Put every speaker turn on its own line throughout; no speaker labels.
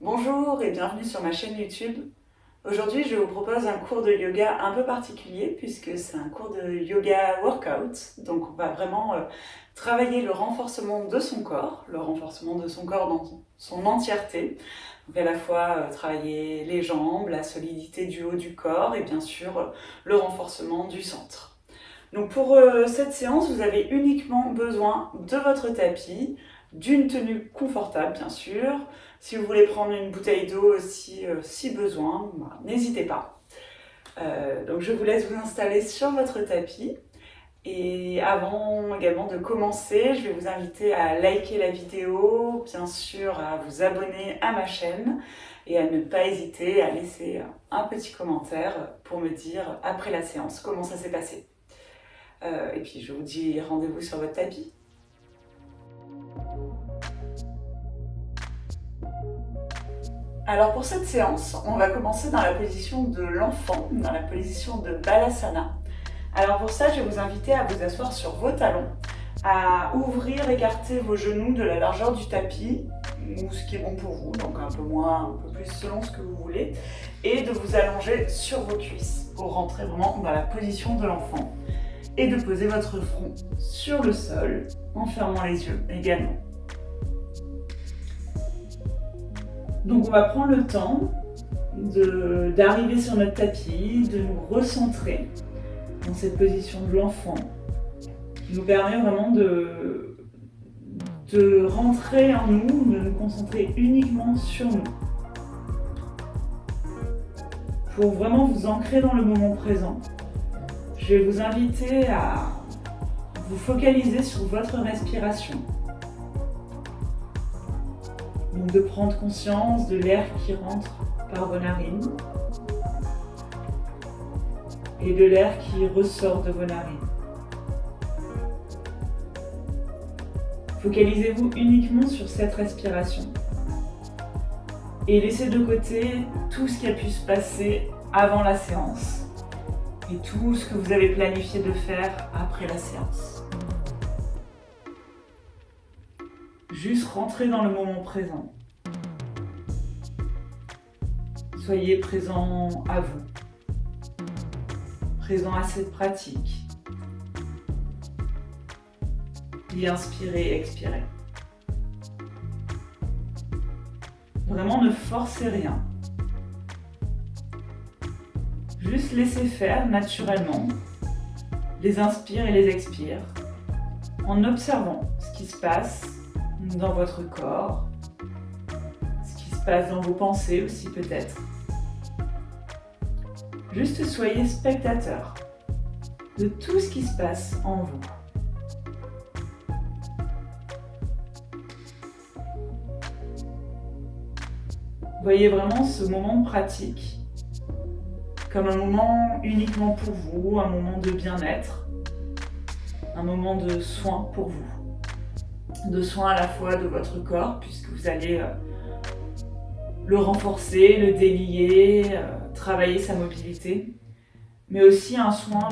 Bonjour et bienvenue sur ma chaîne YouTube. Aujourd'hui, je vous propose un cours de yoga un peu particulier puisque c'est un cours de yoga workout. Donc on va vraiment travailler le renforcement de son corps dans son entièreté. Donc à la fois travailler les jambes, la solidité du haut du corps et bien sûr le renforcement du centre. Donc pour cette séance, vous avez uniquement besoin de votre tapis, d'une tenue confortable bien sûr. Si vous voulez prendre une bouteille d'eau aussi si besoin, n'hésitez pas. Donc je vous laisse vous installer sur votre tapis. Et avant également de commencer, je vais vous inviter à liker la vidéo, bien sûr à vous abonner à ma chaîne et à ne pas hésiter à laisser un petit commentaire pour me dire après la séance comment ça s'est passé. Et puis je vous dis rendez-vous sur votre tapis. Alors pour cette séance, on va commencer dans la position de l'enfant, dans la position de Balasana. Alors pour ça, je vais vous inviter à vous asseoir sur vos talons, à ouvrir, écarter vos genoux de la largeur du tapis, ou ce qui est bon pour vous, donc un peu moins, un peu plus selon ce que vous voulez, et de vous allonger sur vos cuisses pour rentrer vraiment dans la position de l'enfant, et de poser votre front sur le sol en fermant les yeux également. Donc on va prendre le temps d'arriver sur notre tapis, de nous recentrer dans cette position de l'enfant, qui nous permet vraiment de rentrer en nous, de nous concentrer uniquement sur nous. Pour vraiment vous ancrer dans le moment présent, je vais vous inviter à vous focaliser sur votre respiration. Donc de prendre conscience de l'air qui rentre par vos narines et de l'air qui ressort de vos narines. Focalisez-vous uniquement sur cette respiration et laissez de côté tout ce qui a pu se passer avant la séance et tout ce que vous avez planifié de faire après la séance. Juste rentrer dans le moment présent. Soyez présent à vous, présent à cette pratique. Et inspirez et expirez. Vraiment, ne forcez rien. Juste laissez faire naturellement les inspires et les expires en observant ce qui se passe dans votre corps, ce qui se passe dans vos pensées aussi peut-être. Juste soyez spectateur de tout ce qui se passe en vous. Voyez vraiment ce moment pratique comme un moment uniquement pour vous, un moment de bien-être, un moment de soin pour vous. De soin à la fois de votre corps, puisque vous allez le renforcer, le délier, travailler sa mobilité, mais aussi un soin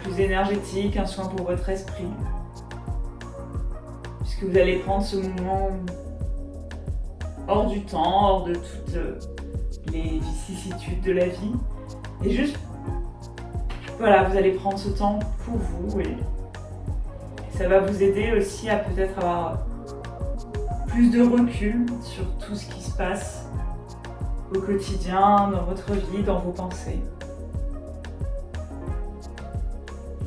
plus énergétique, un soin pour votre esprit, puisque vous allez prendre ce moment hors du temps, hors de toutes les vicissitudes de la vie, et juste, voilà, vous allez prendre ce temps pour vous, et ça va vous aider aussi à peut-être avoir plus de recul sur tout ce qui se passe au quotidien, dans votre vie, dans vos pensées.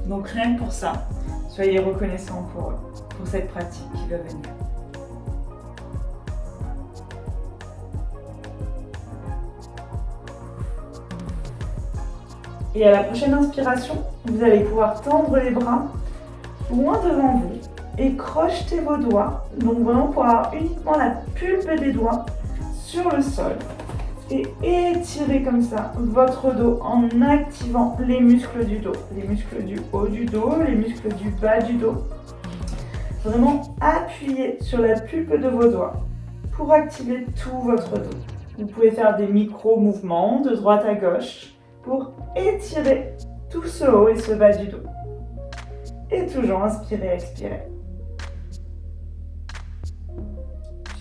Donc rien que pour ça, soyez reconnaissants pour cette pratique qui va venir. Et à la prochaine inspiration, vous allez pouvoir tendre les bras loin devant vous et crocheter vos doigts, donc vraiment pour avoir uniquement la pulpe des doigts sur le sol et étirer comme ça votre dos en activant les muscles du dos, les muscles du haut du dos, les muscles du bas du dos. Vraiment appuyez sur la pulpe de vos doigts pour activer tout votre dos. Vous pouvez faire des micro-mouvements de droite à gauche pour étirer tout ce haut et ce bas du dos. Et toujours inspirez, expirez.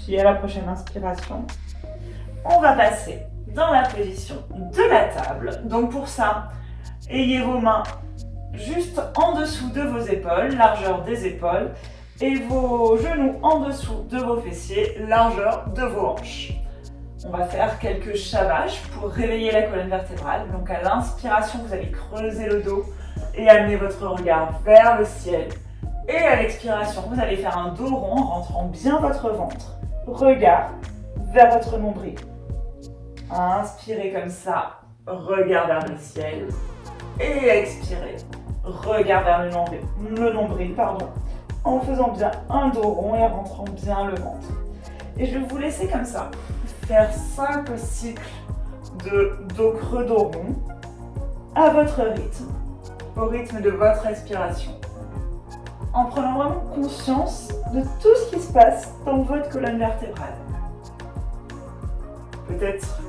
Puis à la prochaine inspiration, on va passer dans la position de la table. Donc pour ça, ayez vos mains juste en dessous de vos épaules, largeur des épaules, et vos genoux en dessous de vos fessiers, largeur de vos hanches. On va faire quelques chavages pour réveiller la colonne vertébrale. Donc à l'inspiration, vous allez creuser le dos et amener votre regard vers le ciel. Et à l'expiration, vous allez faire un dos rond en rentrant bien votre ventre. Regard vers votre nombril. Inspirez comme ça, regard vers le ciel. Et expirez, regard vers le nombril, en faisant bien un dos rond et en rentrant bien le ventre. Et je vais vous laisser comme ça faire 5 cycles de dos creux, dos rond à votre rythme, au rythme de votre respiration, en prenant vraiment conscience de tout ce qui se passe dans votre colonne vertébrale. Peut-être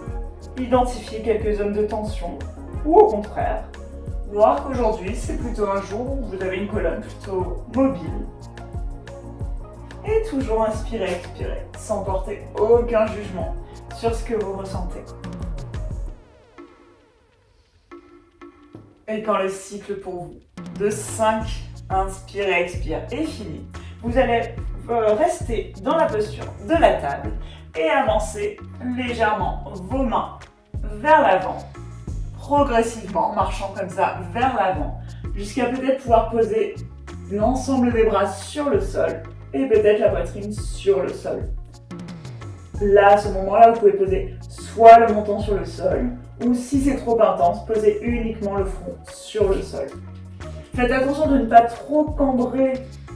identifier quelques zones de tension ou au contraire, voir qu'aujourd'hui c'est plutôt un jour où vous avez une colonne plutôt mobile. Et toujours inspirer, expirer, sans porter aucun jugement sur ce que vous ressentez. Et quand le cycle pour vous de 5 inspire et expire est fini, vous allez rester dans la posture de la table et avancer légèrement vos mains vers l'avant, progressivement, marchant comme ça vers l'avant, jusqu'à peut-être pouvoir poser l'ensemble des bras sur le sol et peut-être la poitrine sur le sol. Là, à ce moment-là, vous pouvez poser soit le menton sur le sol, ou si c'est trop intense, posez uniquement le front sur le sol. Faites attention de ne pas trop cambrer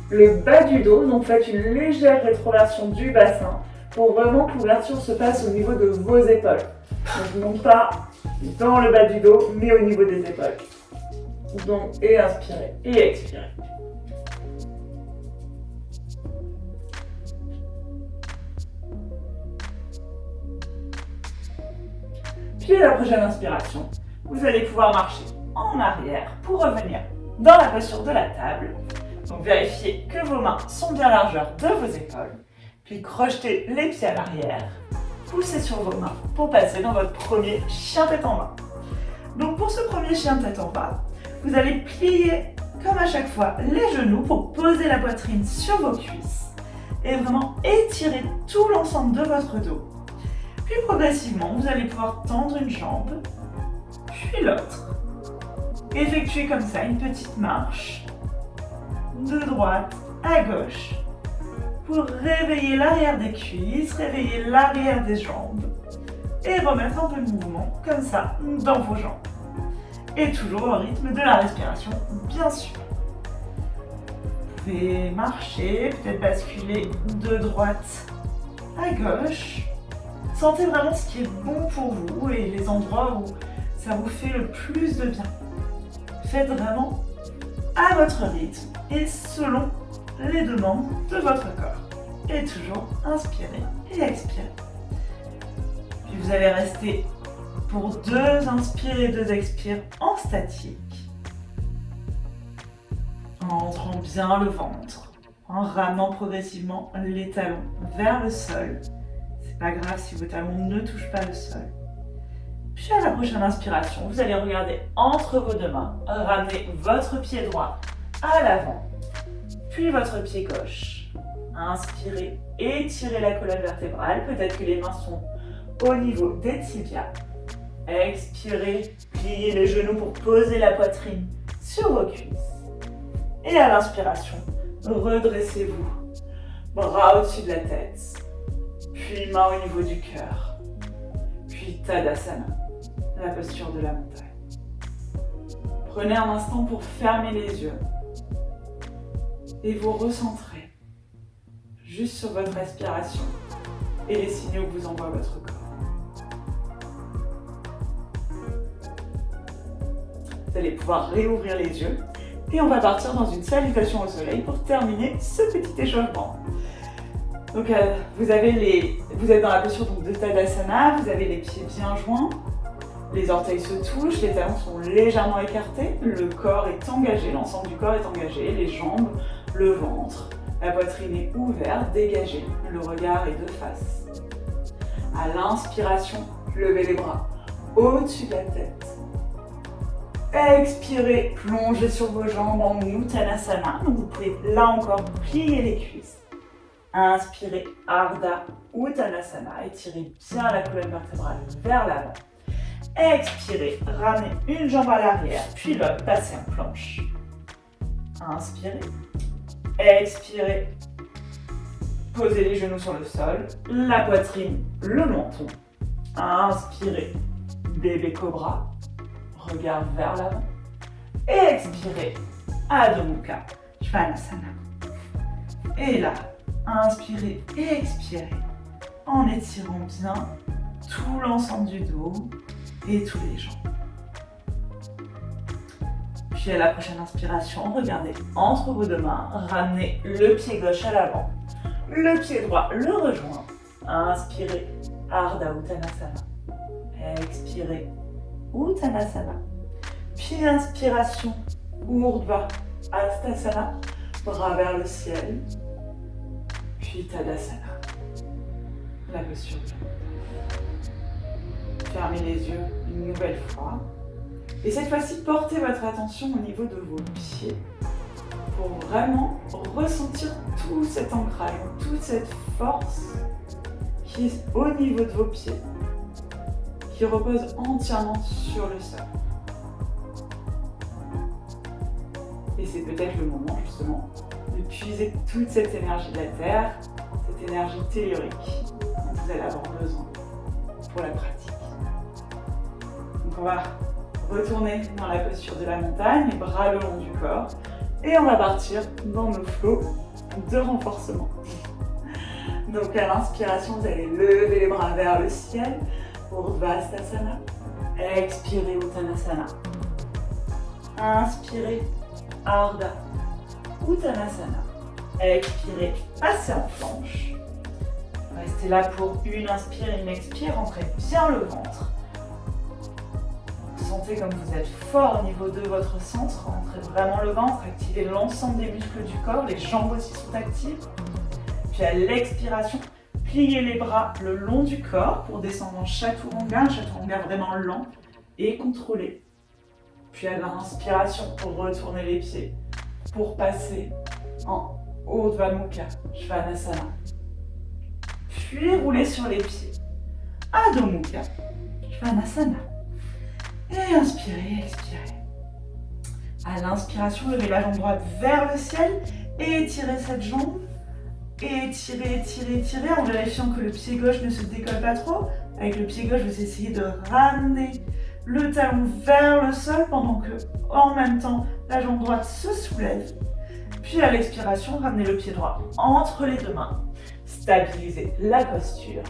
le bas du dos, donc faites une légère rétroversion du bassin pour vraiment que l'ouverture se passe au niveau de vos épaules. Donc non pas dans le bas du dos, mais au niveau des épaules. Donc, et inspirez, et expirez. Puis à la prochaine inspiration, vous allez pouvoir marcher en arrière pour revenir dans la posture de la table. Donc vérifiez que vos mains sont bien largeur de vos épaules. Puis crochetez les pieds à l'arrière. Poussez sur vos mains pour passer dans votre premier chien tête en bas. Donc pour ce premier chien tête en bas, vous allez plier comme à chaque fois les genoux pour poser la poitrine sur vos cuisses et vraiment étirer tout l'ensemble de votre dos. Puis progressivement, vous allez pouvoir tendre une jambe, puis l'autre. Effectuez comme ça une petite marche de droite à gauche pour réveiller l'arrière des cuisses, réveiller l'arrière des jambes et remettre un peu de mouvement comme ça dans vos jambes. Et toujours au rythme de la respiration, bien sûr. Vous pouvez marcher, peut-être basculer de droite à gauche. Sentez vraiment ce qui est bon pour vous et les endroits où ça vous fait le plus de bien. Faites vraiment à votre rythme et selon les demandes de votre corps. Et toujours inspirez et expirez. Puis vous allez rester pour 2 inspires et 2 expires en statique. En rentrant bien le ventre, en ramenant progressivement les talons vers le sol. C'est pas grave si vos talons ne touchent pas le sol. Puis à la prochaine inspiration, vous allez regarder entre vos 2 mains, ramener votre pied droit à l'avant, puis votre pied gauche. Inspirez, étirez la colonne vertébrale, peut-être que les mains sont au niveau des tibias. Expirez, pliez les genoux pour poser la poitrine sur vos cuisses. Et à l'inspiration, redressez-vous, bras au-dessus de la tête, puis mains au niveau du cœur, puis Tadasana, la posture de la montagne. Prenez un instant pour fermer les yeux et vous recentrer juste sur votre respiration et les signaux que vous envoie votre corps. Vous allez pouvoir réouvrir les yeux et on va partir dans une salutation au soleil pour terminer ce petit échauffement. Donc vous êtes dans la posture donc, de Tadasana, vous avez les pieds bien joints, les orteils se touchent, les talons sont légèrement écartés, le corps est engagé, l'ensemble du corps est engagé, les jambes, le ventre, la poitrine est ouverte, dégagée, le regard est de face. À l'inspiration, levez les bras au-dessus de la tête. Expirez, plongez sur vos jambes en Uttanasana. Donc vous pouvez là encore plier les cuisses. Inspirez, Ardha Uttanasana. Étirez bien la colonne vertébrale vers l'avant. Expirez, ramenez une jambe à l'arrière, puis l'autre, passez en planche. Inspirez. Expirez. Posez les genoux sur le sol, la poitrine, le menton. Inspirez, bébé cobra, regard vers l'avant. Expirez, Adho Mukha Svanasana. Et là, inspirez et expirez en étirant bien tout l'ensemble du dos et tous les jambes. Puis à la prochaine inspiration, regardez entre vos deux mains, ramenez le pied gauche à l'avant. Le pied droit le rejoint. Inspirez, Ardha Uttanasana. Expirez, Uttanasana. Puis inspiration, Urdhva Hastasana. Bras vers le ciel. Puis Tadasana. La posture. Fermez les yeux une nouvelle fois. Et cette fois-ci, portez votre attention au niveau de vos pieds pour vraiment ressentir tout cet ancrage, toute cette force qui est au niveau de vos pieds, qui repose entièrement sur le sol. Et c'est peut-être le moment justement de puiser toute cette énergie de la Terre, cette énergie tellurique dont vous allez avoir besoin pour la pratique. Donc on va retourner dans la posture de la montagne, les bras le long du corps. Et on va partir dans nos flots de renforcement. Donc à l'inspiration, vous allez lever les bras vers le ciel. Urdhva Hastasana. Expirez Uttanasana. Inspirez Ardha Uttanasana. Expirez, passez en planche. Restez là pour une inspire et une expire. Rentrez bien le ventre. Sentez comme vous êtes fort au niveau de votre centre, rentrez vraiment le ventre, activez l'ensemble des muscles du corps, les jambes aussi sont actives. Puis à l'expiration, pliez les bras le long du corps pour descendre en chaturanga, un chaturanga vraiment lent et contrôlé. Puis à l'inspiration, retournez les pieds pour passer en Urdhva Mukha Svanasana. Puis roulez sur les pieds. Adho Mukha Svanasana. Et inspirez, expirez. À l'inspiration, levez la jambe droite vers le ciel et étirez cette jambe. Et étirez, étirez, étirez en vérifiant que le pied gauche ne se décolle pas trop. Avec le pied gauche, vous essayez de ramener le talon vers le sol pendant que, en même temps, la jambe droite se soulève. Puis à l'expiration, ramenez le pied droit entre les deux mains. Stabilisez la posture.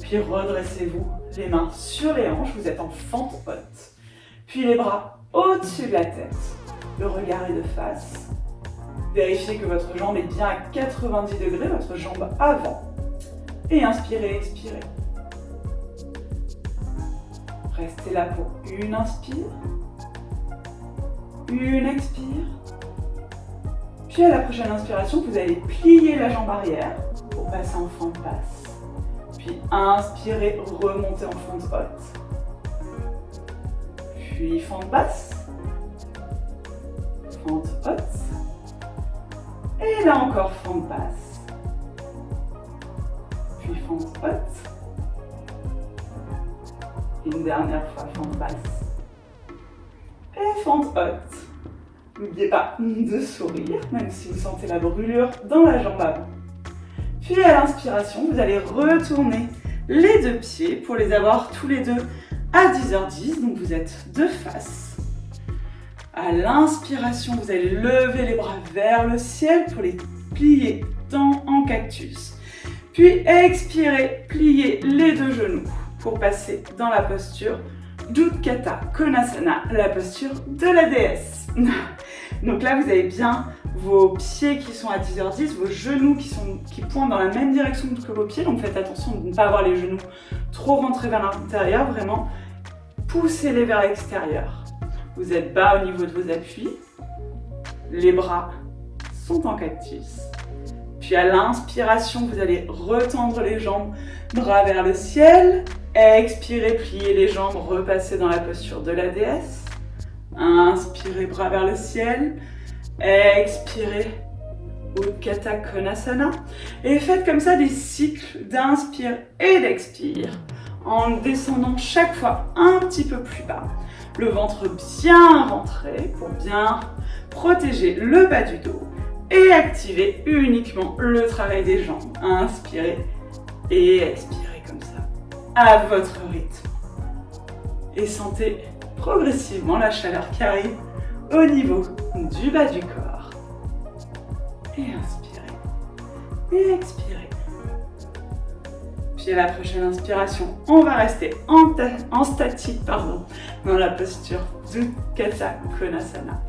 Puis redressez-vous, les mains sur les hanches, vous êtes en fente haute. Puis les bras au-dessus de la tête. Le regard est de face. Vérifiez que votre jambe est bien à 90 degrés, votre jambe avant. Et inspirez, expirez. Restez là pour une inspire. Une expire. Puis à la prochaine inspiration, vous allez plier la jambe arrière pour passer en fente basse. Puis inspirez, remontez en fente haute. Puis fente basse. Fente haute. Et là encore, fente basse. Puis fente haute. Une dernière fois, fente basse. Et fente haute. N'oubliez pas de sourire, même si vous sentez la brûlure dans la jambe avant. Puis à l'inspiration, vous allez retourner les deux pieds pour les avoir tous les deux à 10h10. Donc vous êtes de face. À l'inspiration, vous allez lever les bras vers le ciel pour les plier en cactus. Puis expirez, pliez les deux genoux pour passer dans la posture d'Utthata Konasana, la posture de la déesse. Donc là, vous avez bien vos pieds qui sont à 10h10, vos genoux qui pointent dans la même direction que vos pieds. Donc faites attention de ne pas avoir les genoux trop rentrés vers l'intérieur, vraiment poussez-les vers l'extérieur. Vous êtes bas au niveau de vos appuis, les bras sont en cactus. Puis à l'inspiration, vous allez retendre les jambes, bras vers le ciel. Expirez, pliez les jambes, repassez dans la posture de la déesse. Inspirez, bras vers le ciel. Expirez, Utthata Konasana. Et faites comme ça des cycles d'inspire et d'expire, en descendant chaque fois un petit peu plus bas. Le ventre bien rentré pour bien protéger le bas du dos. Et activez uniquement le travail des jambes. Inspirez et expirez comme ça, à votre rythme. Et sentez progressivement la chaleur qui arrive au niveau du bas du corps. Et inspirez et expirez. Puis à la prochaine inspiration, on va rester en statique dans la posture d'Utthata Konasana.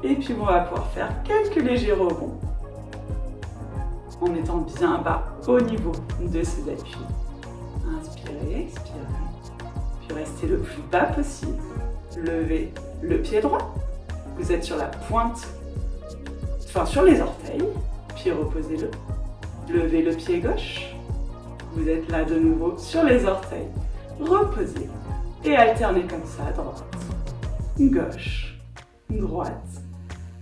Et puis on va pouvoir faire quelques légers rebonds en étant bien bas au niveau de ses appuis. Inspirez, expirez. Puis restez le plus bas possible. Levez le pied droit. Vous êtes sur la pointe, sur les orteils. Puis reposez-le. Levez le pied gauche. Vous êtes là de nouveau sur les orteils. Reposez. Et alternez comme ça, droite, gauche, droite,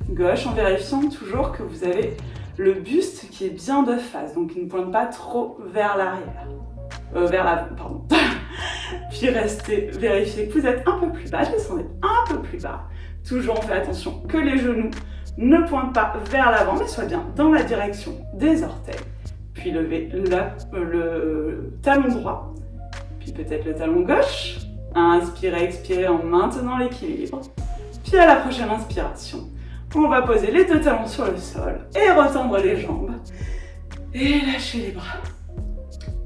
gauche, en vérifiant toujours que vous avez le buste qui est bien de face, donc il ne pointe pas trop vers l'arrière, vers l'avant, pardon. Puis vérifiez que vous êtes un peu plus bas, descendez un peu plus bas. Toujours on fait attention que les genoux ne pointent pas vers l'avant, mais soient bien dans la direction des orteils. Puis levez le talon droit, puis peut-être le talon gauche. Inspirez, expirez en maintenant l'équilibre. Puis à la prochaine inspiration, on va poser les deux talons sur le sol et retendre les jambes. Et lâcher les bras.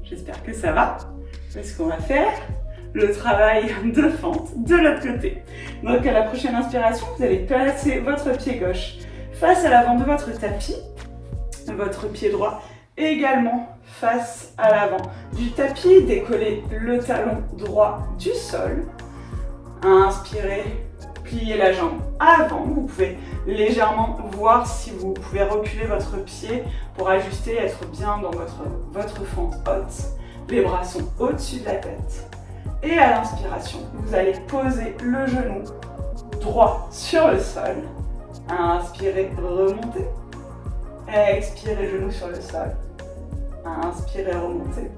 J'espère que ça va, parce qu'on va faire le travail de fente de l'autre côté. Donc à la prochaine inspiration, vous allez placer votre pied gauche face à l'avant de votre tapis, votre pied droit également face à l'avant du tapis, décollez le talon droit du sol. Inspirez, pliez la jambe avant. Vous pouvez légèrement voir si vous pouvez reculer votre pied pour ajuster, être bien dans votre fente haute. Les bras sont au-dessus de la tête. Et à l'inspiration, vous allez poser le genou droit sur le sol. Inspirez, remontez. Expirez, genou sur le sol. Inspirez, remontez.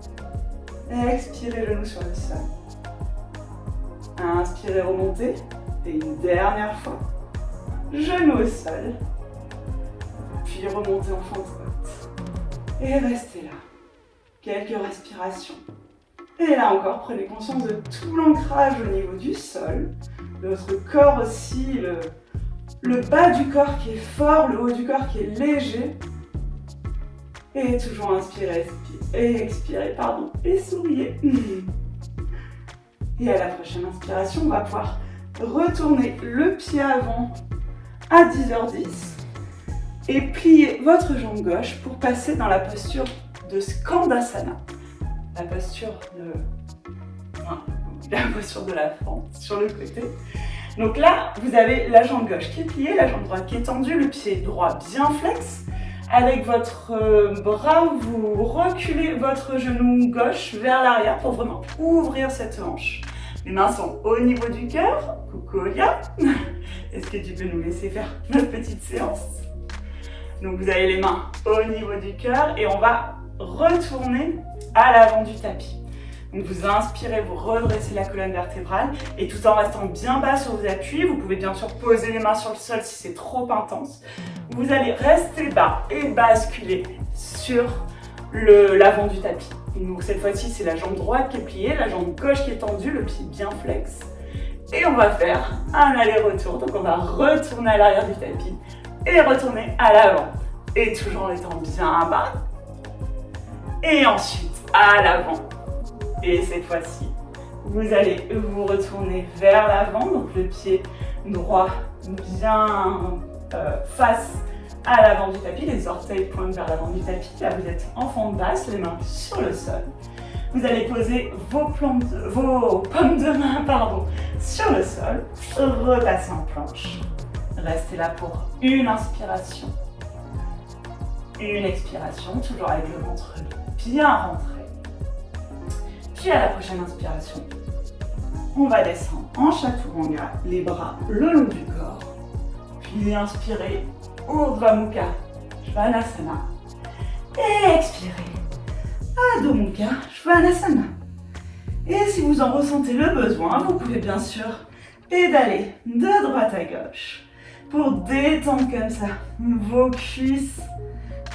Expirez, genou sur le sol. Inspirez, remontez. Et une dernière fois. Genou au sol. Puis remontez en fente haute. Et restez là. Quelques respirations. Et là encore, prenez conscience de tout l'ancrage au niveau du sol. De votre corps aussi, le bas du corps qui est fort, le haut du corps qui est léger. Et toujours inspirez, expirez, et souriez. Et à la prochaine inspiration, on va pouvoir retourner le pied avant à 10h10 et plier votre jambe gauche pour passer dans la posture de Skandasana. La posture de la fente sur le côté. Donc là, vous avez la jambe gauche qui est pliée, la jambe droite qui est tendue, le pied droit bien flex. Avec votre bras, vous reculez votre genou gauche vers l'arrière pour vraiment ouvrir cette hanche. Les mains sont au niveau du cœur. Coucou Olia. Est-ce que tu peux nous laisser faire notre petite séance? Donc vous avez les mains au niveau du cœur et on va retourner à l'avant du tapis. Donc vous inspirez, vous redressez la colonne vertébrale et tout en restant bien bas sur vos appuis, vous pouvez bien sûr poser les mains sur le sol si c'est trop intense. Vous allez rester bas et basculer sur l'avant du tapis. Donc cette fois-ci, c'est la jambe droite qui est pliée, la jambe gauche qui est tendue, le pied bien flex. Et on va faire un aller-retour. Donc on va retourner à l'arrière du tapis et retourner à l'avant. Et toujours en étant bien bas. Et ensuite à l'avant. Et cette fois-ci, vous allez vous retourner vers l'avant, donc le pied droit bien face à l'avant du tapis, les orteils pointent vers l'avant du tapis. Là, vous êtes en fente basse, les mains sur le sol. Vous allez poser vos pommes de main sur le sol, repasser en planche. Restez là pour une inspiration. Une expiration, toujours avec le ventre bien rentré. Puis à la prochaine inspiration, on va descendre en Chaturanga, les bras le long du corps. Puis inspirez, Urdhva Mukha Svanasana. Et expirez, Adho Mukha Svanasana. Et si vous en ressentez le besoin, vous pouvez bien sûr pédaler de droite à gauche pour détendre comme ça vos cuisses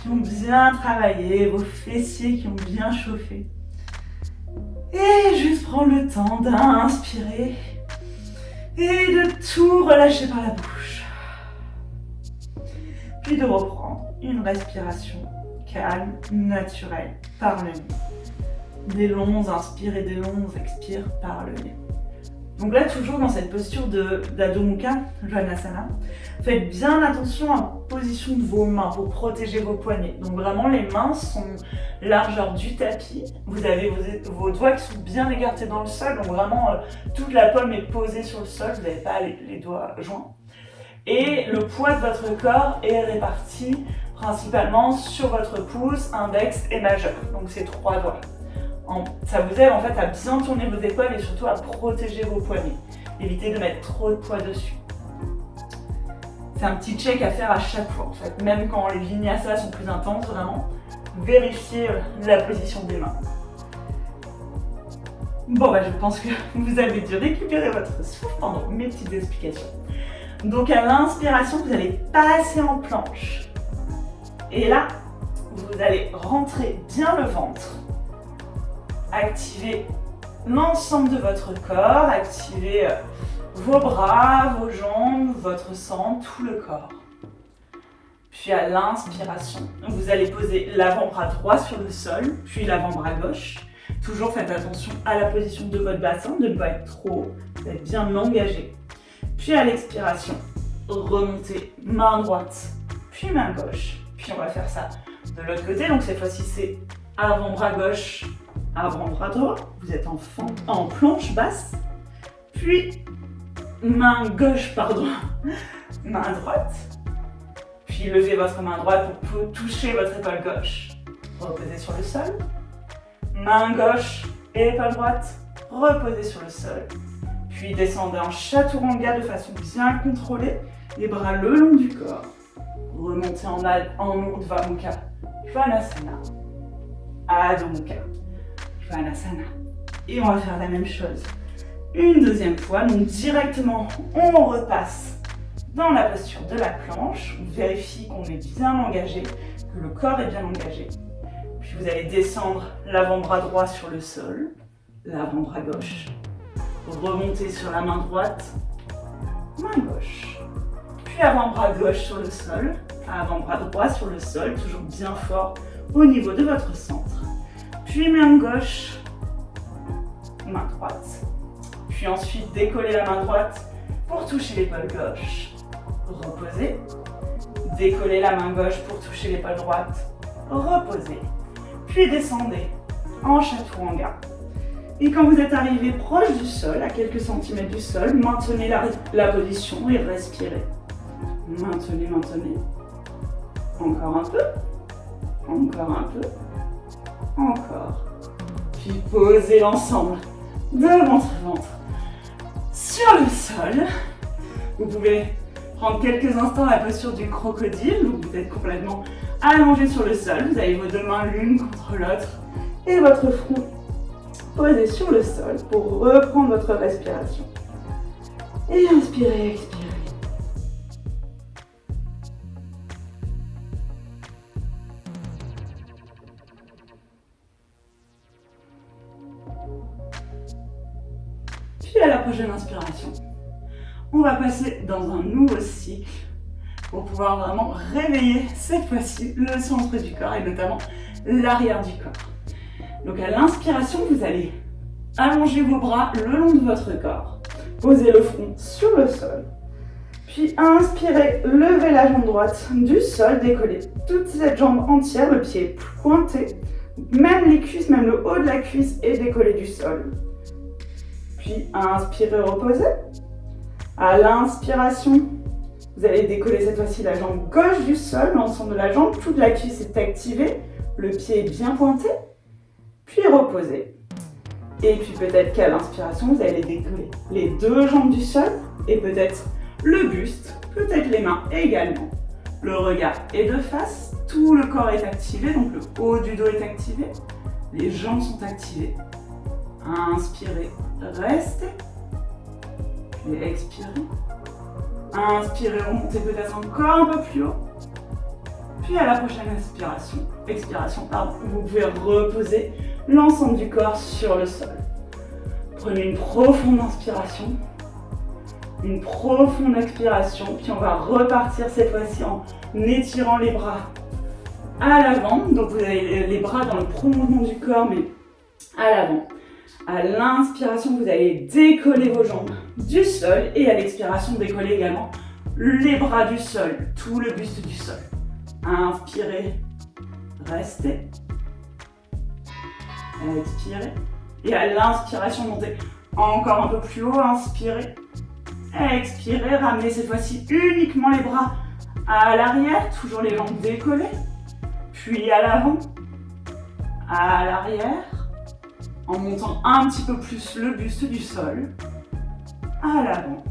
qui ont bien travaillé, vos fessiers qui ont bien chauffé. Et juste prendre le temps d'inspirer et de tout relâcher par la bouche. Puis de reprendre une respiration calme, naturelle, par le nez. Des longs inspires et des longs expires par le nez. Donc là, toujours dans cette posture d'Adho Mukha Svanasana, faites bien attention à la position de vos mains pour protéger vos poignets. Donc vraiment, les mains sont largeur du tapis. Vous avez vos doigts qui sont bien écartés dans le sol. Donc vraiment, toute la paume est posée sur le sol. Vous n'avez pas les doigts joints. Et le poids de votre corps est réparti principalement sur votre pouce, index et majeur. Donc ces 3 doigts. Ça vous aide en fait à bien tourner vos épaules et surtout à protéger vos poignets. Évitez de mettre trop de poids dessus. C'est un petit check à faire à chaque fois en fait. Même quand les vinyasas sont plus intenses, vraiment, vérifiez la position des mains. Bon je pense que vous avez dû récupérer votre souffle pendant mes petites explications. Donc à l'inspiration, vous allez passer en planche. Et là, vous allez rentrer bien le ventre. Activez l'ensemble de votre corps, activez vos bras, vos jambes, votre sang, tout le corps. Puis à l'inspiration, vous allez poser l'avant-bras droit sur le sol, puis l'avant-bras gauche. Toujours faites attention à la position de votre bassin, de ne pas être trop haut, d'être bien engagé. Puis à l'expiration, remontez main droite, puis main gauche. Puis on va faire ça de l'autre côté, donc cette fois-ci c'est avant-bras gauche, avant-bras droit, vous êtes en planche basse, puis main gauche, main droite, puis levez votre main droite pour toucher votre épaule gauche, reposez sur le sol, main gauche et épaule droite, reposez sur le sol, puis descendez en Chaturanga de façon bien contrôlée, les bras le long du corps, remontez en Urdhva Mukha Svanasana, Adho Mukha Svanasana. Et on va faire la même chose une deuxième fois. Donc directement, on repasse dans la posture de la planche. On vérifie qu'on est bien engagé, que le corps est bien engagé. Puis vous allez descendre l'avant-bras droit sur le sol, l'avant-bras gauche. Remontez sur la main droite, main gauche. Puis avant-bras gauche sur le sol, avant-bras droit sur le sol, toujours bien fort au niveau de votre centre. Puis main gauche, main droite. Puis ensuite décollez la main droite pour toucher l'épaule gauche. Reposez. Décollez la main gauche pour toucher l'épaule droite. Reposez. Puis descendez en Chaturanga. Et quand vous êtes arrivé proche du sol, à quelques centimètres du sol, maintenez la position et respirez. Maintenez. Encore un peu. Encore un peu. Encore. Puis posez l'ensemble de votre ventre sur le sol. Vous pouvez prendre quelques instants la posture du crocodile où vous êtes complètement allongé sur le sol. Vous avez vos deux mains l'une contre l'autre et votre front posé sur le sol pour reprendre votre respiration. Et inspirez, expirez. Puis à la prochaine inspiration, on va passer dans un nouveau cycle pour pouvoir vraiment réveiller cette fois-ci le centre du corps et notamment l'arrière du corps. Donc à l'inspiration, vous allez allonger vos bras le long de votre corps, poser le front sur le sol, puis inspirez, levez la jambe droite du sol, décollez toute cette jambe entière, le pied est pointé, même les cuisses, même le haut de la cuisse est décollé du sol. Puis inspirez, reposez. À l'inspiration, Vous allez décoller cette fois-ci la jambe gauche du sol, l'ensemble de la jambe, toute la cuisse est activée, le pied est bien pointé, puis reposez. Et puis peut-être qu'à l'inspiration, vous allez décoller les deux jambes du sol et peut-être le buste, peut-être les mains également. Le regard est de face, tout le corps est activé, donc le haut du dos est activé, les jambes sont activées. Inspirez, restez, puis expirez. Inspirez, remontez peut-être encore un peu plus haut. Puis à la prochaine expiration, vous pouvez reposer l'ensemble du corps sur le sol. Prenez une profonde inspiration, une profonde expiration, puis on va repartir cette fois-ci en étirant les bras à l'avant. Donc vous avez les bras dans le prolongement du corps, mais à l'avant. À l'inspiration, vous allez décoller vos jambes du sol et à l'expiration, décoller également les bras du sol, tout le buste du sol. Inspirez, restez. Expirez. Et à l'inspiration, montez encore un peu plus haut. Inspirez. Expirez. Ramenez cette fois-ci uniquement les bras à l'arrière, toujours les jambes décollées. Puis à l'avant, à l'arrière. En montant un petit peu plus le buste du sol, à l'avant,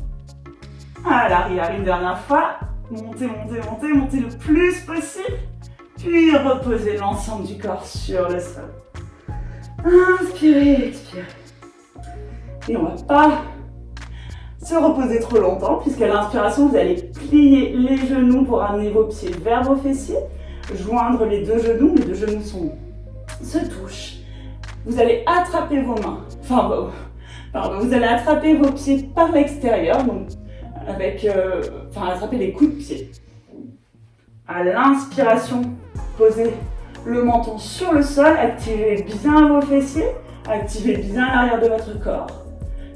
à l'arrière, une dernière fois, montez, montez, montez, montez le plus possible, puis reposez l'ensemble du corps sur le sol. Inspirez, expirez. Et on ne va pas se reposer trop longtemps, puisqu'à l'inspiration, vous allez plier les genoux pour amener vos pieds vers vos fessiers, joindre les deux genoux se touchent. Vous allez attraper vos mains, vous allez attraper vos pieds par l'extérieur, donc attraper les coups de pied. À l'inspiration, posez le menton sur le sol, activez bien vos fessiers, activez bien l'arrière de votre corps.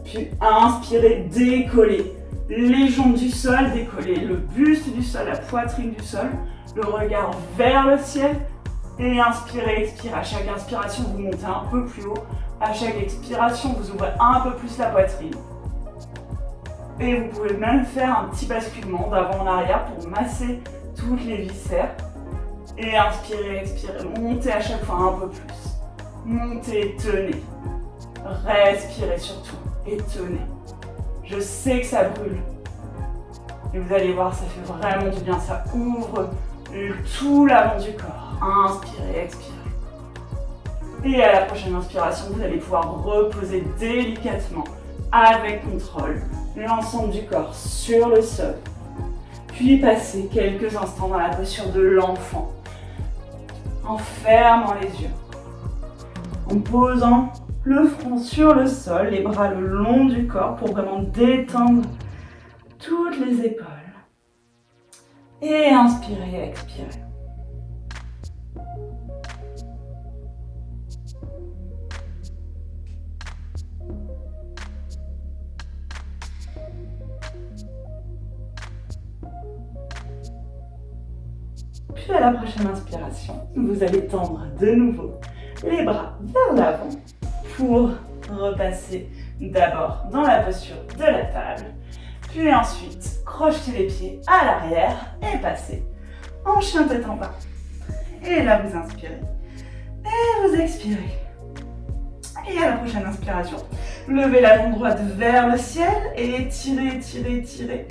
Puis inspirez, décollez les jambes du sol, décollez le buste du sol, la poitrine du sol, le regard vers le ciel. Et inspirez, expirez. À chaque inspiration, vous montez un peu plus haut. À chaque expiration, vous ouvrez un peu plus la poitrine. Et vous pouvez même faire un petit basculement d'avant en arrière pour masser toutes les viscères. Et inspirez, expirez. Montez à chaque fois un peu plus. Montez, tenez. Respirez surtout et tenez. Je sais que ça brûle. Et vous allez voir, ça fait vraiment du bien. Ça ouvre tout l'avant du corps. Inspirez, expirez. Et à la prochaine inspiration, vous allez pouvoir reposer délicatement, avec contrôle, l'ensemble du corps sur le sol. Puis passer quelques instants dans la posture de l'enfant, en fermant les yeux, en posant le front sur le sol, les bras le long du corps pour vraiment détendre toutes les épaules. Et inspirez, expirez. Puis à la prochaine inspiration, vous allez tendre de nouveau les bras vers l'avant pour repasser d'abord dans la posture de la table, puis ensuite crocheter les pieds à l'arrière et passer en chien tête en bas. Et là vous inspirez et vous expirez. Et à la prochaine inspiration, levez la jambe droite vers le ciel et tirez, tirez, tirez.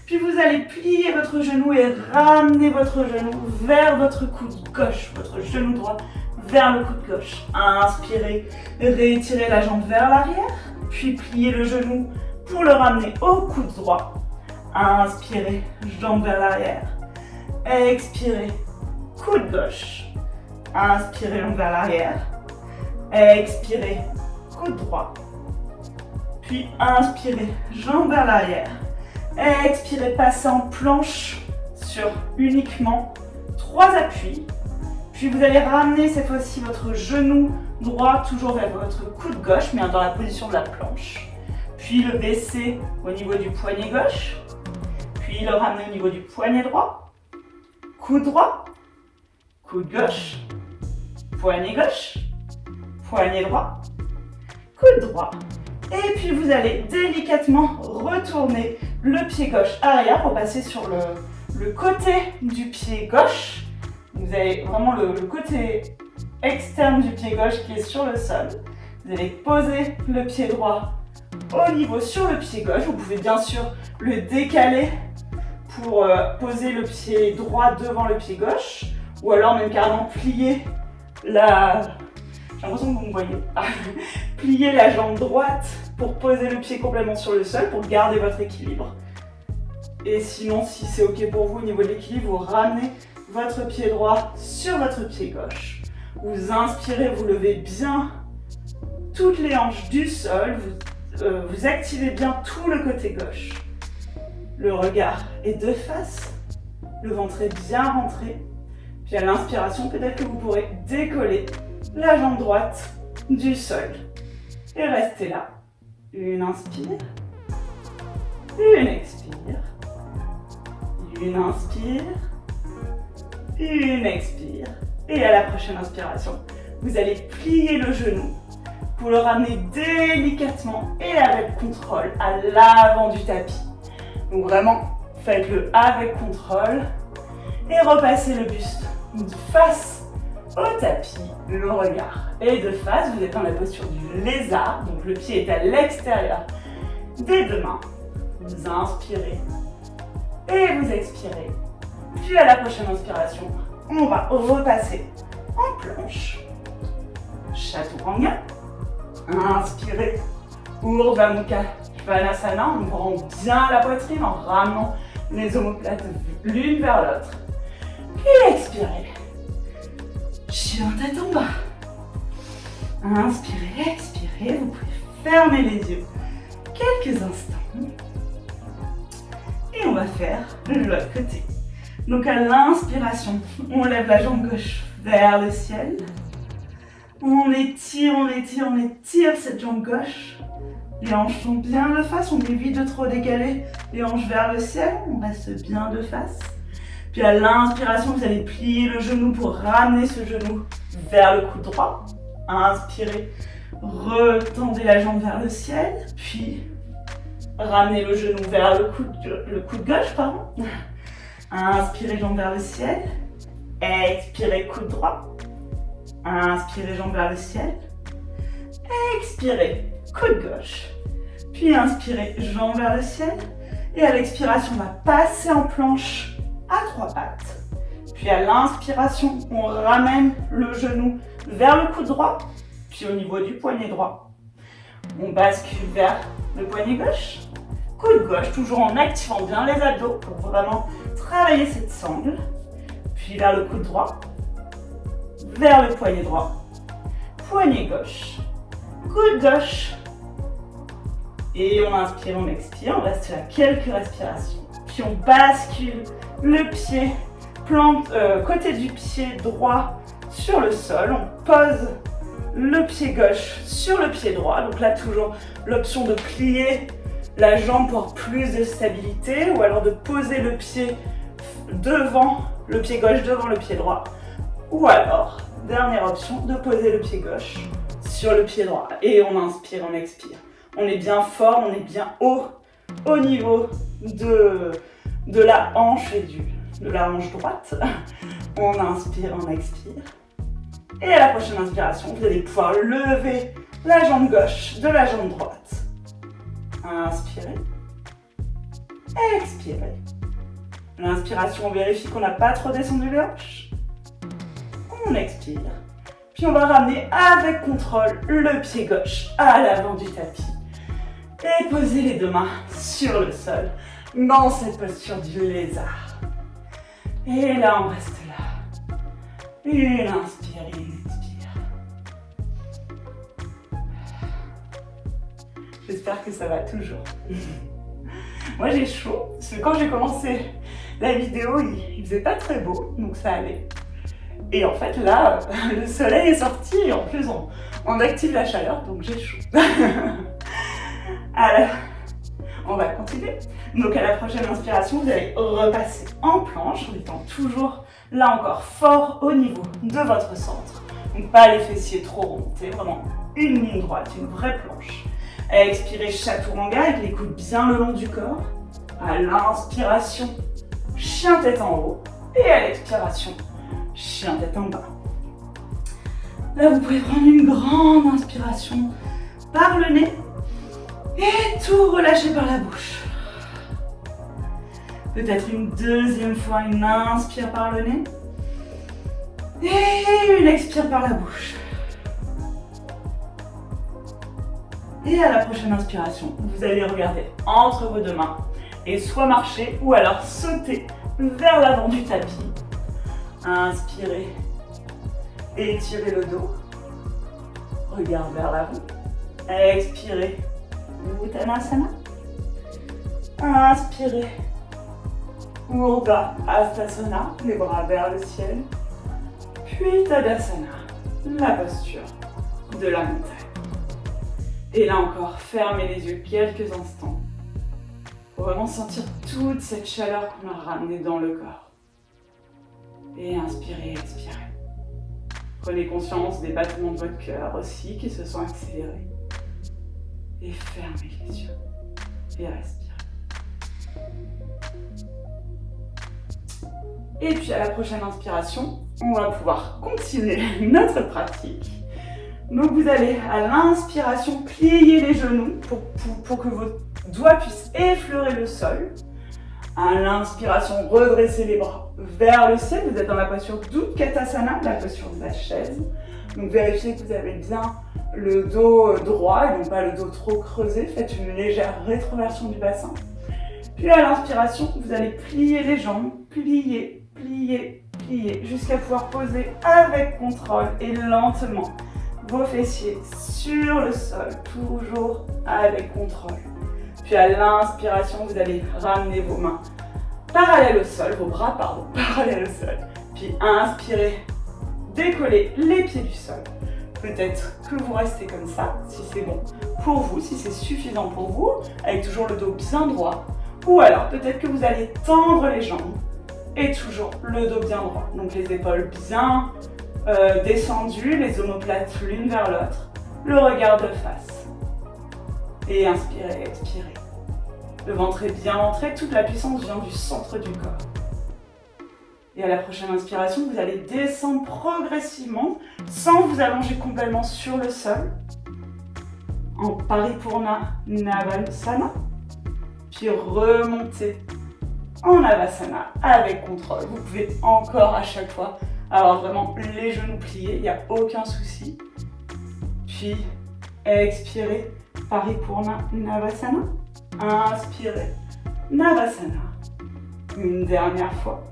Puis vous allez plier votre genou et ramener votre genou vers votre coude gauche, votre genou droit vers le coude gauche. Inspirez, réétirez la jambe vers l'arrière, puis pliez le genou pour le ramener au coude droit. Inspirez, jambe vers l'arrière. Expirez, coude gauche. Inspirez, jambe vers l'arrière. Expirez, coude droit. Puis inspirez, jambe vers l'arrière. Expirez, passez en planche sur uniquement 3 appuis. Puis vous allez ramener cette fois-ci votre genou droit toujours vers votre coude gauche, mais dans la position de la planche. Puis le baisser au niveau du poignet gauche. Puis le ramener au niveau du poignet droit. Coude droit, coude gauche, poignet gauche, poignet droit, coude droit. Et puis vous allez délicatement retourner
le pied gauche arrière pour passer sur le côté du pied gauche. Vous avez vraiment le côté externe du pied gauche qui est sur le sol. Vous allez poser le pied droit au niveau sur le pied gauche. Vous pouvez bien sûr le décaler pour poser le pied droit devant le pied gauche. Ou alors même carrément plier la... J'ai l'impression que vous me voyez. Plier la jambe droite pour poser le pied complètement sur le sol pour garder votre équilibre. Et sinon, si c'est ok pour vous au niveau de l'équilibre, vous ramenez votre pied droit sur votre pied gauche. Vous inspirez, vous levez bien toutes les hanches du sol, vous activez bien tout le côté gauche. Le regard est de face, le ventre est bien rentré. Puis à l'inspiration, peut-être que vous pourrez décoller la jambe droite du sol. Et restez là. Une inspire, une expire, une inspire, une expire. Et à la prochaine inspiration, vous allez plier le genou pour le ramener délicatement et avec contrôle à l'avant du tapis. Donc vraiment, faites-le avec contrôle et repassez le buste face au tapis, le regard est de face. Vous êtes dans la posture du lézard, donc le pied est à l'extérieur des deux mains. Vous inspirez et vous expirez. Puis à la prochaine inspiration, on va repasser en planche. Chaturanga. Inspirez. Urdhva Mukha Svanasana. On rend bien la poitrine en ramenant les omoplates l'une vers l'autre. Puis expirez. Chien tête en bas. Inspirez, expirez. Vous pouvez fermer les yeux quelques instants. Et on va faire de l'autre côté. Donc à l'inspiration, on lève la jambe gauche vers le ciel. On étire, on étire, on étire cette jambe gauche. Les hanches sont bien de face, on évite de trop décaler les hanches vers le ciel. On reste bien de face. Puis à l'inspiration, vous allez plier le genou pour ramener ce genou vers le coude droit. Inspirez, retendez la jambe vers le ciel. Puis ramenez le genou vers le coude gauche, pardon. Inspirez, jambe vers le ciel. Expirez, coude droit. Inspirez, jambe vers le ciel. Expirez, coude gauche. Puis inspirez, jambe vers le ciel. Et à l'expiration, on va passer en planche à trois pattes. Puis à l'inspiration, on ramène le genou vers le coude droit. Puis au niveau du poignet droit, on bascule vers le poignet gauche. Coude gauche, toujours en activant bien les abdos pour vraiment travailler cette sangle. Puis vers le coude droit, vers le poignet droit, poignet gauche, coude gauche. Et on inspire, on expire, on reste là quelques respirations. Puis on bascule le pied, côté du pied droit sur le sol. On pose le pied gauche sur le pied droit. Donc là, toujours l'option de plier la jambe pour plus de stabilité ou alors de poser le pied devant, le pied gauche devant le pied droit. Ou alors, dernière option, de poser le pied gauche sur le pied droit. Et on inspire, on expire. On est bien fort, on est bien haut au niveau de la hanche et de la hanche droite. On inspire, on expire. Et à la prochaine inspiration, vous allez pouvoir lever la jambe gauche de la jambe droite. Inspirez. Expirez. L'inspiration, on vérifie qu'on n'a pas trop descendu les hanches. On expire. Puis on va ramener avec contrôle le pied gauche à l'avant du tapis. Et poser les deux mains sur le sol dans cette posture du lézard. Et là, on reste là. Une inspire, une expire. J'espère que ça va toujours. Moi, j'ai chaud, parce que quand j'ai commencé la vidéo, il faisait pas très beau, donc ça allait. Et en fait, là, le soleil est sorti et en plus, on active la chaleur, donc j'ai chaud. Alors, on va continuer. Donc à la prochaine inspiration, vous allez repasser en planche en étant toujours, là encore, fort au niveau de votre centre. Donc pas les fessiers trop remontés, vraiment une ligne droite, une vraie planche. Expirez Chaturanga avec les coudes bien le long du corps. À l'inspiration, chien tête en haut. Et à l'expiration, chien tête en bas. Là, vous pouvez prendre une grande inspiration par le nez et tout relâcher par la bouche. Peut-être une deuxième fois, une inspire par le nez et une expire par la bouche. Et à la prochaine inspiration, vous allez regarder entre vos deux mains et soit marcher ou alors sauter vers l'avant du tapis. Inspirez, étirez le dos, regard vers l'avant. Expirez, Uttanasana. Inspirez, Urdhva Hastasana, les bras vers le ciel. Puis Tadasana, la posture de la montagne. Et là encore, fermez les yeux quelques instants pour vraiment sentir toute cette chaleur qu'on a ramenée dans le corps. Et inspirez, expirez. Prenez conscience des battements de votre cœur aussi qui se sont accélérés. Et fermez les yeux. Et respirez. Et puis à la prochaine inspiration, on va pouvoir continuer notre pratique. Donc vous allez à l'inspiration plier les genoux pour que vos doigts puissent effleurer le sol. À l'inspiration, redressez les bras vers le ciel. Vous êtes dans la posture d'Utkatasana, la posture de la chaise. Donc vérifiez que vous avez bien le dos droit et non pas le dos trop creusé. Faites une légère rétroversion du bassin. Puis à l'inspiration, vous allez plier les jambes, plier, plier, plier, jusqu'à pouvoir poser avec contrôle et lentement vos fessiers sur le sol, toujours avec contrôle. Puis à l'inspiration, vous allez ramener vos mains parallèles au sol, vos bras, parallèles au sol. Puis inspirez, décollez les pieds du sol. Peut-être que vous restez comme ça, si c'est bon pour vous, si c'est suffisant pour vous, avec toujours le dos bien droit. Ou alors peut-être que vous allez tendre les jambes et toujours le dos bien droit. Donc les épaules bien descendues, les omoplates l'une vers l'autre, le regard de face. Et inspirez, expirez. Le ventre est bien entré, toute la puissance vient du centre du corps. Et à la prochaine inspiration, vous allez descendre progressivement sans vous allonger complètement sur le sol. En Paripurna Navasana. Puis remonter en Navasana avec contrôle. Vous pouvez encore à chaque fois avoir vraiment les genoux pliés, il n'y a aucun souci. Puis expirez, Paripurna Navasana. Inspirez, Navasana. Une dernière fois.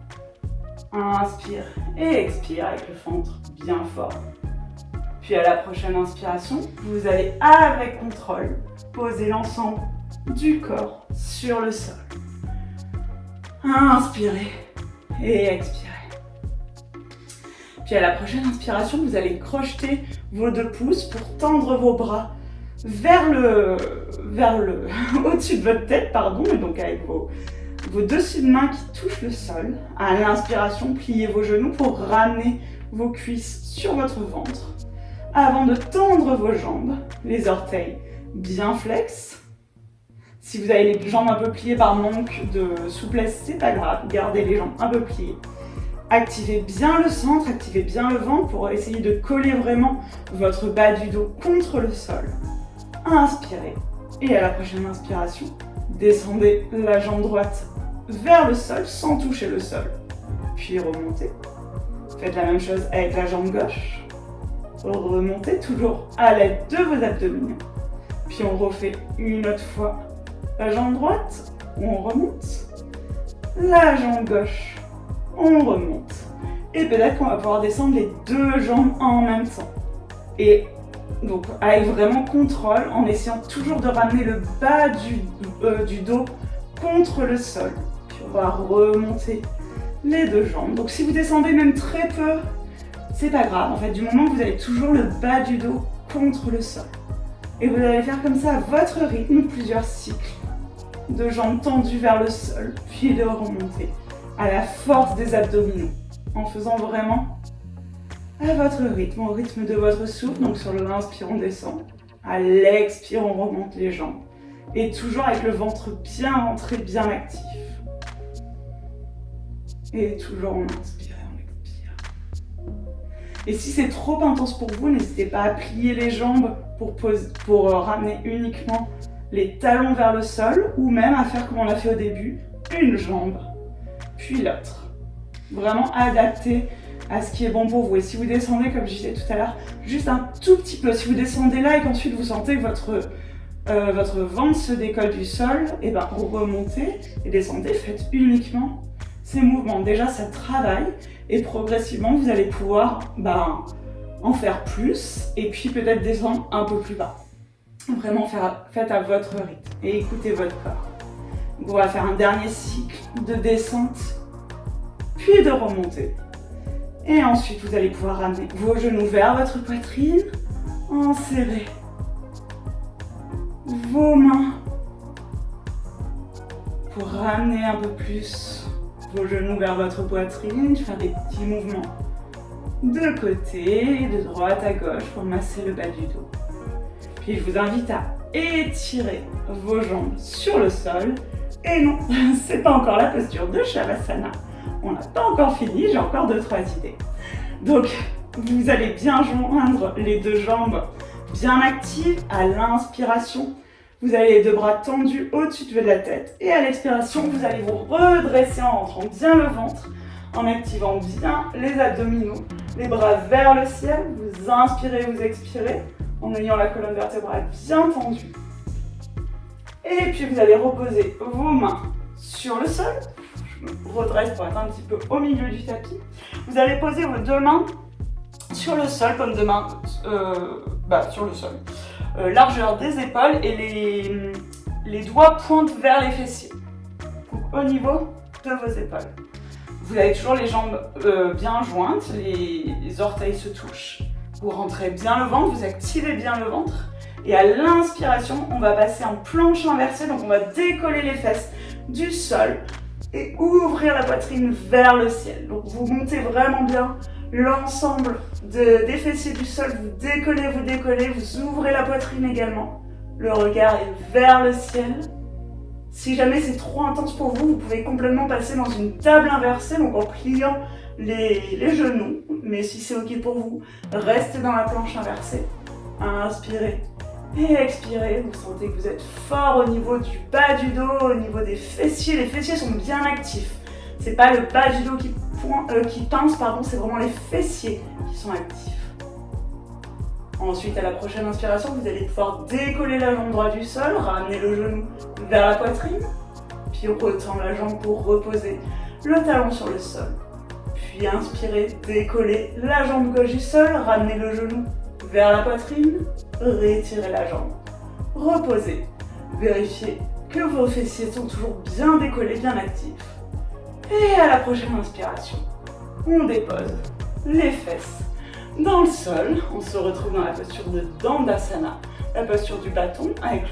Inspire et expire avec le ventre bien fort. Puis à la prochaine inspiration, vous allez avec contrôle poser l'ensemble du corps sur le sol. Inspirez et expirez. Puis à la prochaine inspiration, vous allez crocheter vos deux pouces pour tendre vos bras vers le au-dessus de votre tête, et donc avec vos dessus de main qui touchent le sol. À l'inspiration, pliez vos genoux pour ramener vos cuisses sur votre ventre. Avant de tendre vos jambes, les orteils bien flex. Si vous avez les jambes un peu pliées par manque de souplesse, c'est pas grave, gardez les jambes un peu pliées. Activez bien le centre, activez bien le ventre pour essayer de coller vraiment votre bas du dos contre le sol. Inspirez. Et à la prochaine inspiration, descendez la jambe droite vers le sol sans toucher le sol. Puis remontez. Faites la même chose avec la jambe gauche. Remontez toujours à l'aide de vos abdominaux. Puis on refait une autre fois la jambe droite, on remonte. La jambe gauche, on remonte. Et peut-être qu'on va pouvoir descendre les deux jambes en même temps. Et donc avec vraiment contrôle, en essayant toujours de ramener le bas du dos contre le sol. Puis on va remonter les deux jambes. Donc si vous descendez même très peu, c'est pas grave. En fait, du moment que vous avez toujours le bas du dos contre le sol. Et vous allez faire comme ça à votre rythme, plusieurs cycles de jambes tendues vers le sol, puis de remonter à la force des abdominaux, en faisant vraiment à votre rythme, au rythme de votre souffle. Donc sur l'inspire, on descend. À l'expire, on remonte les jambes. Et toujours avec le ventre bien rentré, bien actif. Et toujours on inspire et on expire. Et si c'est trop intense pour vous, n'hésitez pas à plier les jambes pour ramener uniquement les talons vers le sol, ou même à faire comme on l'a fait au début, une jambe, puis l'autre. Vraiment adapté à ce qui est bon pour vous. Et si vous descendez, comme je disais tout à l'heure, juste un tout petit peu, si vous descendez là et qu'ensuite vous sentez que votre ventre se décolle du sol, et ben vous remontez et descendez, faites uniquement ces mouvements. Déjà ça travaille et progressivement vous allez pouvoir en faire plus et puis peut-être descendre un peu plus bas. Vraiment faites à votre rythme et écoutez votre corps. Donc, on va faire un dernier cycle de descente puis de remontée. Et ensuite vous allez pouvoir ramener vos genoux vers votre poitrine, enserrer vos mains pour ramener un peu plus vos genoux vers votre poitrine, faire des petits mouvements de côté, de droite à gauche pour masser le bas du dos. Puis je vous invite à étirer vos jambes sur le sol. Et non, c'est pas encore la posture de Shavasana. On n'a pas encore fini, j'ai encore 2-3 idées. Donc vous allez bien joindre les deux jambes bien actives à l'inspiration. Vous avez les deux bras tendus au-dessus de la tête. Et à l'expiration, vous allez vous redresser en rentrant bien le ventre, en activant bien les abdominaux, les bras vers le ciel. Vous inspirez, vous expirez, en ayant la colonne vertébrale bien tendue. Et puis vous allez reposer vos mains sur le sol. Je me redresse pour être un petit peu au milieu du tapis. Vous allez poser vos deux mains sur le sol, comme deux mains sur le sol. Largeur des épaules et les doigts pointent vers les fessiers. Donc au niveau de vos épaules. Vous avez toujours les jambes bien jointes, les orteils se touchent. Vous rentrez bien le ventre, vous activez bien le ventre. Et à l'inspiration, on va passer en planche inversée, donc on va décoller les fesses du sol et ouvrir la poitrine vers le ciel. Donc vous montez vraiment bien l'ensemble des fessiers du sol, vous décollez, vous ouvrez la poitrine également. Le regard est vers le ciel. Si jamais c'est trop intense pour vous, vous pouvez complètement passer dans une table inversée, donc en pliant les genoux. Mais si c'est ok pour vous, restez dans la planche inversée. Inspirez et expirez. Vous sentez que vous êtes fort au niveau du bas du dos, au niveau des fessiers. Les fessiers sont bien actifs. C'est pas le bas du dos qui pince, c'est vraiment les fessiers qui sont actifs. Ensuite, à la prochaine inspiration, vous allez pouvoir décoller la jambe droite du sol, ramener le genou vers la poitrine, puis retendre la jambe pour reposer le talon sur le sol. Puis inspirez, décoller la jambe gauche du sol, ramenez le genou vers la poitrine, retirez la jambe, reposez. Vérifiez que vos fessiers sont toujours bien décollés, bien actifs. Et à la prochaine inspiration, on dépose les fesses dans le sol. On se retrouve dans la posture de Dandasana, la posture du bâton avec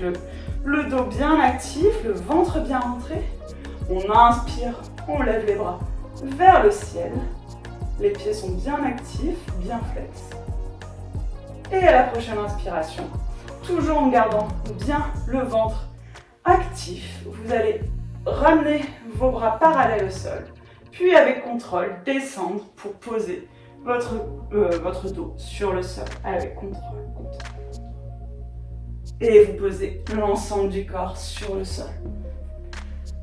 le dos bien actif, le ventre bien rentré. On inspire, on lève les bras vers le ciel. Les pieds sont bien actifs, bien flex. Et à la prochaine inspiration, toujours en gardant bien le ventre actif, vous allez ramener vos bras parallèles au sol, puis avec contrôle, descendre pour poser votre dos sur le sol avec contrôle. Et vous posez l'ensemble du corps sur le sol.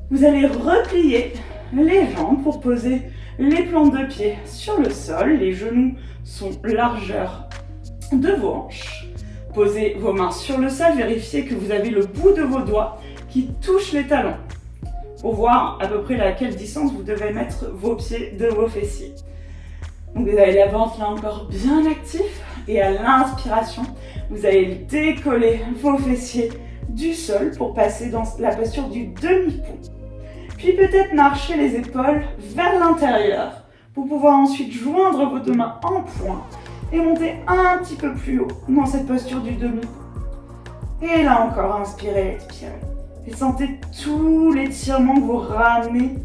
Vous allez replier les jambes pour poser les plantes de pied sur le sol. Les genoux sont largeur de vos hanches. Posez vos mains sur le sol, vérifiez que vous avez le bout de vos doigts qui touche les talons pour voir à peu près à quelle distance vous devez mettre vos pieds de vos fessiers. Donc vous avez la ventre là encore bien actif et à l'inspiration, vous allez décoller vos fessiers du sol pour passer dans la posture du demi-pont. Puis peut-être marcher les épaules vers l'intérieur pour pouvoir ensuite joindre vos deux mains en poing et monter un petit peu plus haut dans cette posture du demi-pont. Et là encore, inspirez, expirez. Et sentez tout l'étirement que vous ramenez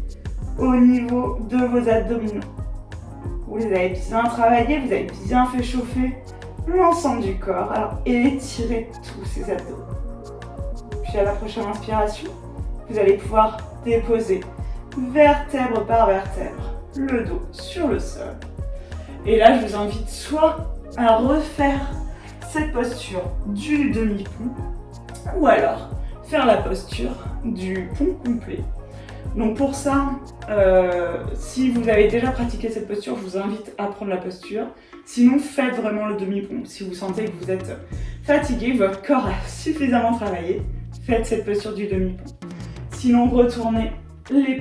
au niveau de vos abdominaux. Vous avez bien travaillé, vous avez bien fait chauffer l'ensemble du corps. Alors étirez tous ces abdos. Puis à la prochaine inspiration, vous allez pouvoir déposer vertèbre par vertèbre le dos sur le sol. Et là, je vous invite soit à refaire cette posture du demi-pont, ou alors faire la posture du pont complet. Donc pour ça, si vous avez déjà pratiqué cette posture, je vous invite à prendre la posture. Sinon, faites vraiment le demi-pont. Si vous sentez que vous êtes fatigué, votre corps a suffisamment travaillé, faites cette posture du demi-pont. Sinon, retournez,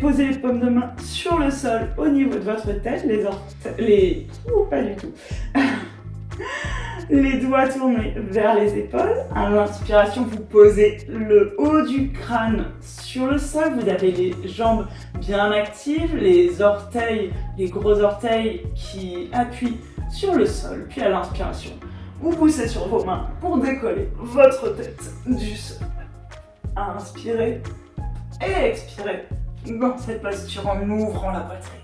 posez les paumes de main sur le sol au niveau de votre tête, pas du tout. Les doigts tournés vers les épaules. À l'inspiration, vous posez le haut du crâne sur le sol. Vous avez les jambes bien actives, les orteils, les gros orteils qui appuient sur le sol. Puis à l'inspiration, vous poussez sur vos mains pour décoller votre tête du sol. Inspirez et expirez dans cette posture en ouvrant la poitrine.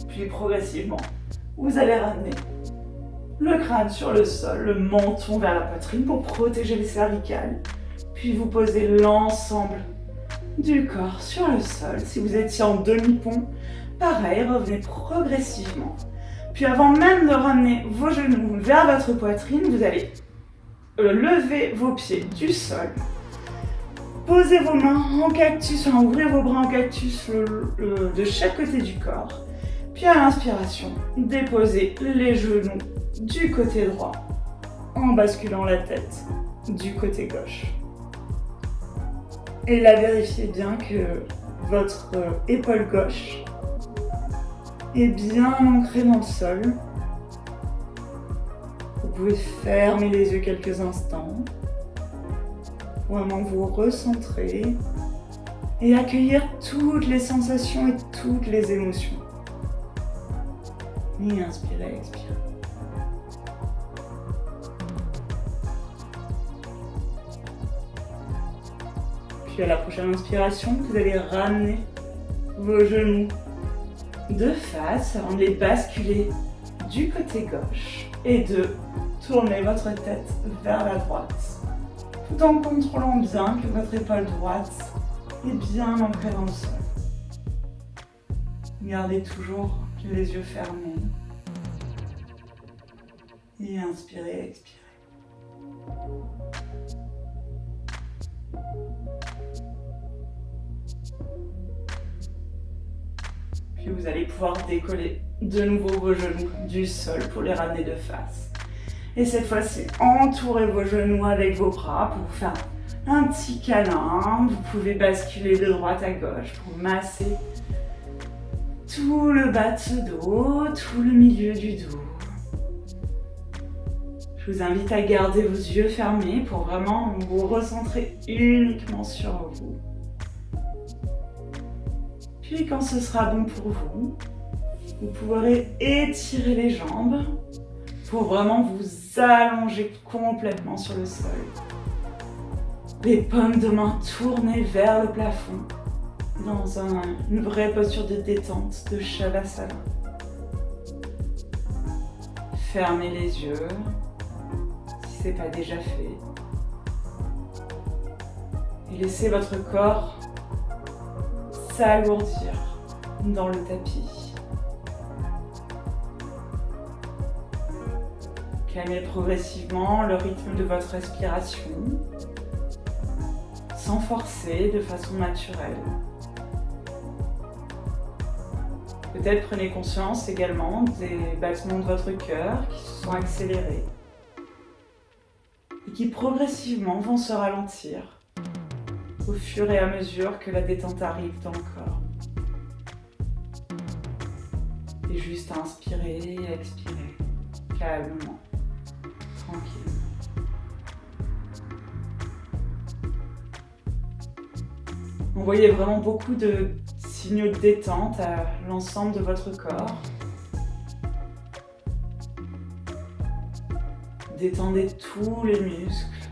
Puis progressivement, vous allez ramener le crâne sur le sol, le menton vers la poitrine pour protéger les cervicales. Puis vous posez l'ensemble du corps sur le sol. Si vous étiez en demi-pont, pareil, revenez progressivement. Puis avant même de ramener vos genoux vers votre poitrine, vous allez lever vos pieds du sol. Posez vos mains en cactus, ouvrez vos bras en cactus de chaque côté du corps. Puis à l'inspiration, déposez les genoux du côté droit en basculant la tête du côté gauche. Et là, vérifiez bien que votre épaule gauche est bien ancrée dans le sol. Vous pouvez fermer les yeux quelques instants, vraiment vous recentrer et accueillir toutes les sensations et toutes les émotions. Et inspirez, expirez. Puis à la prochaine inspiration, vous allez ramener vos genoux de face avant de les basculer du côté gauche et de tourner votre tête vers la droite, tout en contrôlant bien que votre épaule droite est bien ancrée dans le sol. Gardez toujours les yeux fermés. Et inspirez, expirez. Puis vous allez pouvoir décoller de nouveau vos genoux du sol pour les ramener de face. Et cette fois-ci, entourez vos genoux avec vos bras pour vous faire un petit câlin. Vous pouvez basculer de droite à gauche pour masser tout le bas de ce dos, tout le milieu du dos. Je vous invite à garder vos yeux fermés pour vraiment vous recentrer uniquement sur vous. Puis quand ce sera bon pour vous, vous pourrez étirer les jambes pour vraiment vous allonger complètement sur le sol. Les paumes de main tournées vers le plafond dans une vraie posture de détente, de Shavasana. Fermez les yeux si ce n'est pas déjà fait. Et laissez votre corps s'alourdir dans le tapis. Calmez progressivement le rythme de votre respiration, sans forcer, de façon naturelle. Peut-être prenez conscience également des battements de votre cœur qui se sont accélérés et qui progressivement vont se ralentir au fur et à mesure que la détente arrive dans le corps. Et juste à inspirer et expirer calmement, tranquillement. Envoyez vraiment beaucoup de signaux de détente à l'ensemble de votre corps. Détendez tous les muscles,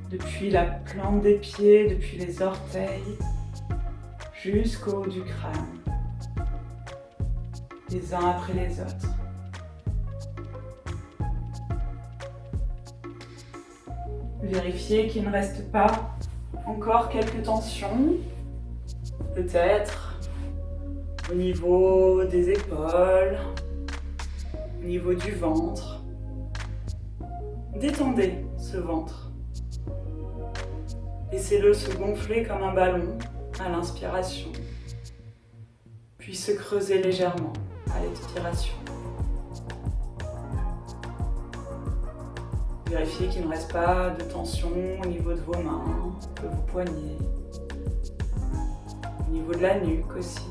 depuis la plante des pieds, depuis les orteils, jusqu'au haut du crâne, les uns après les autres.
Vérifiez qu'il ne reste pas encore quelques tensions, peut-être au niveau des épaules, au niveau du ventre. Détendez ce ventre. Laissez-le se gonfler comme un ballon à l'inspiration, puis se creuser légèrement à l'expiration. Vérifiez qu'il ne reste pas de tension au niveau de vos mains, de vos poignets, au niveau de la nuque aussi.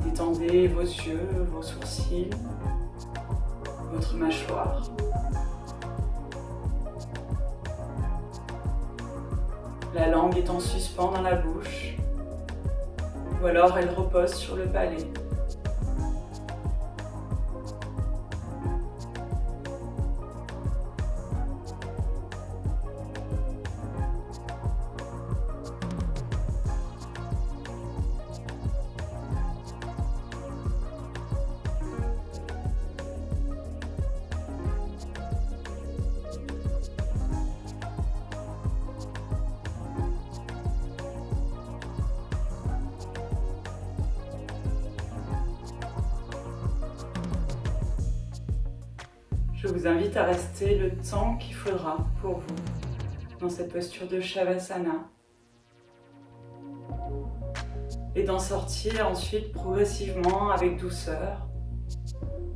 Détendez vos yeux, vos sourcils, votre mâchoire. La langue est en suspens dans la bouche, ou alors elle repose sur le palais. Je vous invite à rester le temps qu'il faudra pour vous dans cette posture de Shavasana et d'en sortir ensuite progressivement avec douceur,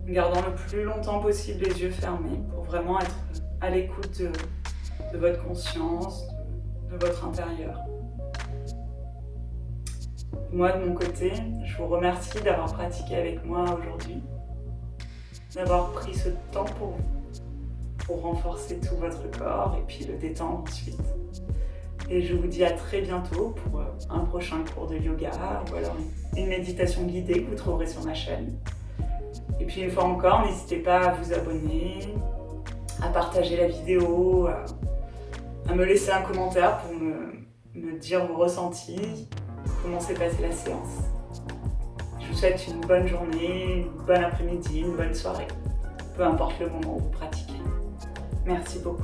en gardant le plus longtemps possible les yeux fermés pour vraiment être à l'écoute de votre conscience, de votre intérieur. Moi, de mon côté, je vous remercie d'avoir pratiqué avec moi aujourd'hui, d'avoir pris ce temps pour renforcer tout votre corps et puis le détendre ensuite. Et je vous dis à très bientôt pour un prochain cours de yoga ou alors une méditation guidée que vous trouverez sur ma chaîne. Et puis une fois encore, n'hésitez pas à vous abonner, à partager la vidéo, à me laisser un commentaire pour me dire vos ressentis, comment s'est passée la séance. Je vous souhaite une bonne journée, une bonne après-midi, une bonne soirée, peu importe le moment où vous pratiquez. Merci beaucoup.